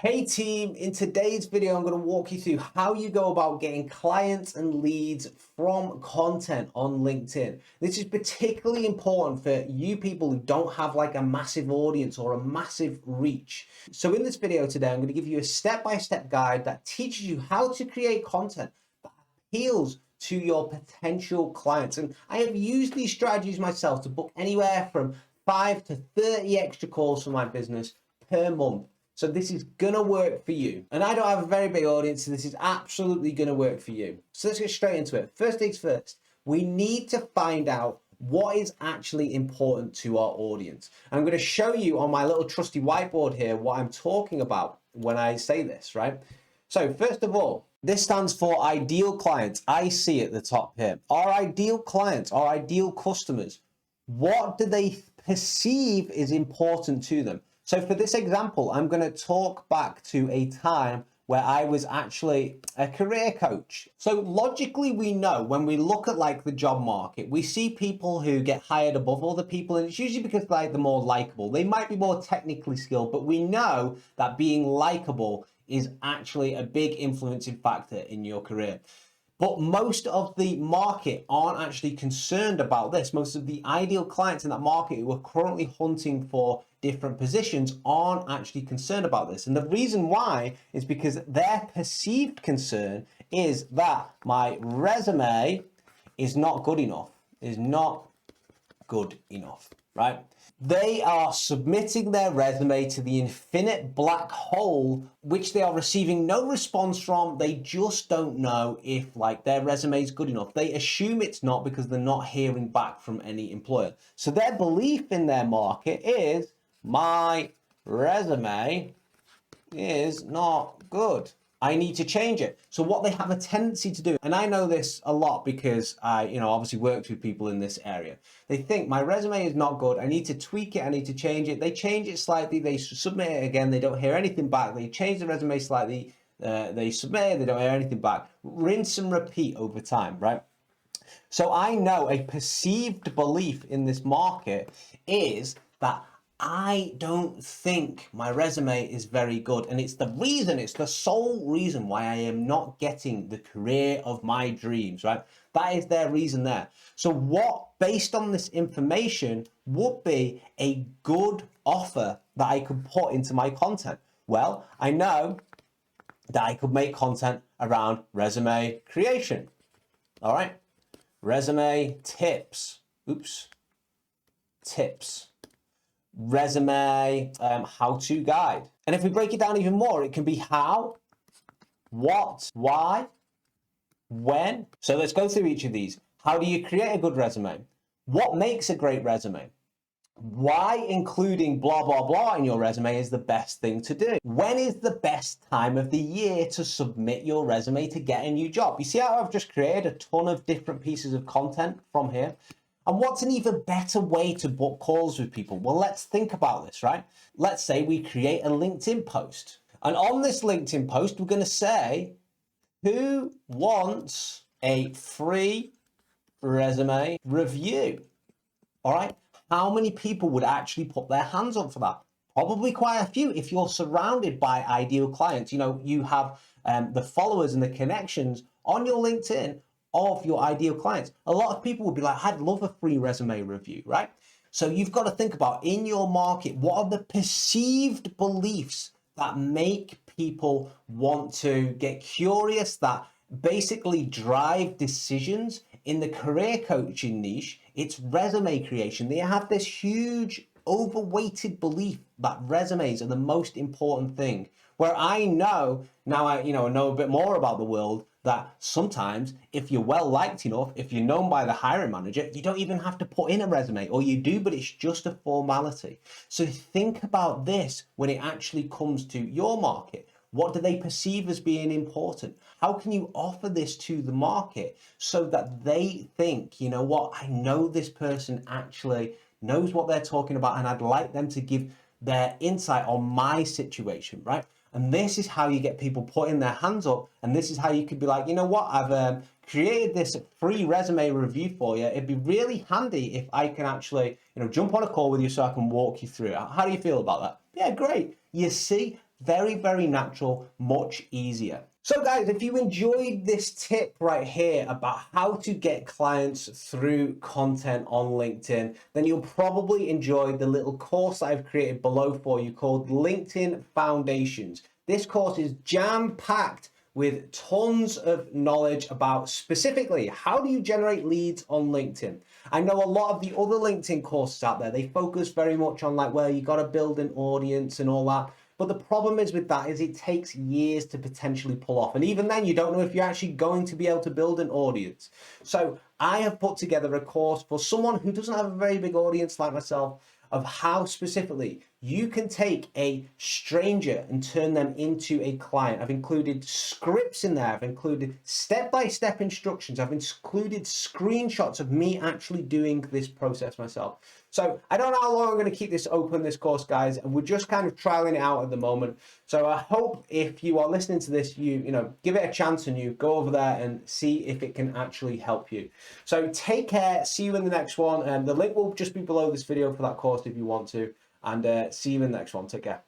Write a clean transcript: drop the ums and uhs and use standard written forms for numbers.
Hey team, in today's video, I'm going to walk you through how you go about getting clients and leads from content on LinkedIn. This is particularly important for you people who don't have like a massive audience or a massive reach. So in this video today, I'm going to give you a step-by-step guide that teaches you how to create content that appeals to your potential clients. And I have used these strategies myself to book anywhere from 5 to 30 extra calls for my business per month. So this is gonna work for you. And I don't have a very big audience, so this is absolutely gonna work for you. So let's get straight into it. First things first, we need to find out what is actually important to our audience. I'm gonna show you on my little trusty whiteboard here what I'm talking about when I say this, right? So first of all, this stands for ideal clients. I see at the top here. Our ideal clients, our ideal customers, what do they perceive is important to them? So for this example, I'm going to talk back to a time where I was actually a career coach. So logically, we know when we look at like the job market, we see people who get hired above other people, and it's usually because like they're more likable. They might be more technically skilled, but we know that being likable is actually a big influencing factor in your career. But most of the market aren't actually concerned about this. Most of the ideal clients in that market who are currently hunting for different positions aren't actually concerned about this. And the reason why is because their perceived concern is that my resume is not good enough, right? They are submitting their resume to the infinite black hole, which they are receiving no response from. They just don't know if like their resume is good enough. They assume it's not because they're not hearing back from any employer. So their belief in their market is my resume is not good. I need to change it. So what they have a tendency to do, and I know this a lot because I, obviously worked with people in this area. They think my resume is not good. I need to tweak it. I need to change it. They change it slightly. They submit it again. They don't hear anything back. They change the resume slightly. They submit it. They don't hear anything back. Rinse and repeat over time, right? So I know a perceived belief in this market is that I don't think my resume is very good. And it's the sole reason why I am not getting the career of my dreams, right? That is their reason there. So what, based on this information, would be a good offer that I could put into my content? Well, I know that I could make content around resume creation. All right. Resume tips. Tips. Resume how-to guide. And if we break it down even more, it can be how, what, why, when. So let's go through each of these. How do you create a good resume? What makes a great resume? Why including blah, blah, blah in your resume is the best thing to do? When is the best time of the year to submit your resume to get a new job? You see how I've just created a ton of different pieces of content from here? And what's an even better way to book calls with people? Well, let's think about this, right? Let's say we create a LinkedIn post. And on this LinkedIn post, we're going to say, who wants a free resume review? All right. How many people would actually put their hands up for that? Probably quite a few. If you're surrounded by ideal clients, you have the followers and the connections on your LinkedIn of your ideal clients. A lot of people would be like, I'd love a free resume review, right? So you've got to think about in your market, what are the perceived beliefs that make people want to get curious, that basically drive decisions in the career coaching niche? It's resume creation. They have this huge overweighted belief that resumes are the most important thing. Where I know now, I know a bit more about the world, that sometimes if you're well liked enough, if you're known by the hiring manager, you don't even have to put in a resume, or you do, but it's just a formality. So think about this when it actually comes to your market. What do they perceive as being important? How can you offer this to the market so that they think, you know what, I know this person actually knows what they're talking about, and I'd like them to give their insight on my situation, right? And this is how you get people putting their hands up. And this is how you could be like, you know what, I've created this free resume review for you. It'd be really handy if I can actually, jump on a call with you so I can walk you through it. How do you feel about that? Yeah, great. You see, Very, very natural, much easier. So guys, if you enjoyed this tip right here about how to get clients through content on LinkedIn, then you'll probably enjoy the little course that I've created below for you called LinkedIn Foundations. This course is jam-packed with tons of knowledge about specifically how do you generate leads on LinkedIn. I know a lot of the other LinkedIn courses out there, they focus very much on like, well, you got to build an audience and all that. But the problem is with that is it takes years to potentially pull off. And even then, you don't know if you're actually going to be able to build an audience. So I have put together a course for someone who doesn't have a very big audience like myself of how specifically you can take a stranger and turn them into a client. I've included scripts in there. I've included step-by-step instructions. I've included screenshots of me actually doing this process myself. So I don't know how long I'm going to keep this open, this course, guys, and we're just kind of trialing it out at the moment. So I hope if you are listening to this, you know, give it a chance and you go over there and see if it can actually help you. So take care. See you in the next one. And the link will just be below this video for that course if you want to. And see you in the next one. Take care.